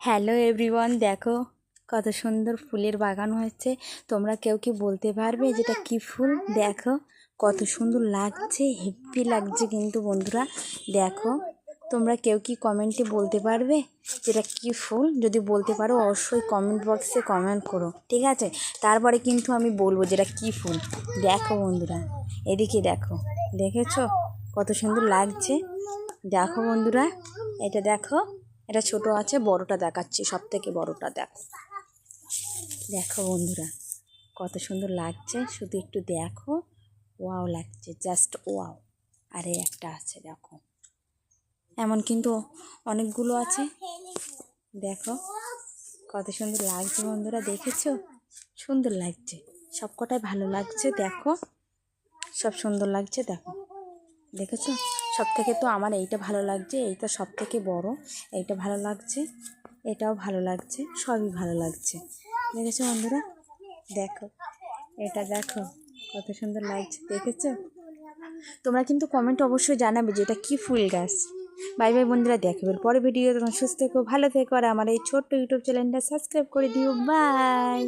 Hello everyone, দেখো কত সুন্দর ফুলের বাগান হয়েছে। তোমরা কেউ কি বলতে পারবে যেটা কি ফুল? দেখো কত সুন্দর লাগছে, হেব্বি লাগছে কিন্তু বন্ধুরা। দেখো তোমরা কেউ কি কমেন্টে বলতে পারবে যেটা কি ফুল? যদি বলতে পারো অবশ্যই কমেন্ট বক্সে কমেন্ট করো, ঠিক আছে? তারপরে কিন্তু আমি বলবো যেটা কি ফুল। দেখো বন্ধুরা, এদিকে দেখো, দেখেছো কত সুন্দর লাগছে? দেখো বন্ধুরা, এটা দেখো, এটা ছোট আছে, বড়টা দেখাচ্ছি, সব থেকে বড়টা দেখো। দেখো বন্ধুরা কত সুন্দর লাগছে, শুধু একটু দেখো, ওয়াও লাগছে, জাস্ট ওয়াও। আরে একটা আছে দেখো, এমন কিন্তু অনেকগুলো আছে। দেখো কত সুন্দর লাগছে বন্ধুরা, দেখেছো? সুন্দর লাগছে, সব কটাই ভালো লাগছে। দেখো সব সুন্দর লাগছে, দেখো, দেখেছো? সব থেকে তো আমার এইটা ভালো লাগছে, এইটা সব থেকে বড়, এইটা ভালো লাগছে, এটাও ভালো লাগছে, সবই ভালো লাগছে। দেখেছো বন্ধুরা? দেখো এটা, দেখো কত সুন্দর লাগছে, দেখেছো? তোমরা কিন্তু কমেন্ট অবশ্যই জানাবে যে এটা কী ফুল গাছ। বাই বাই বন্ধুরা, দেখাবে পরে ভিডিও। তোমার সুস্থ থেকো, ভালো থেকো, আর আমার এই ছোট্ট ইউটিউব চ্যানেলটা সাবস্ক্রাইব করে দিও। বাই।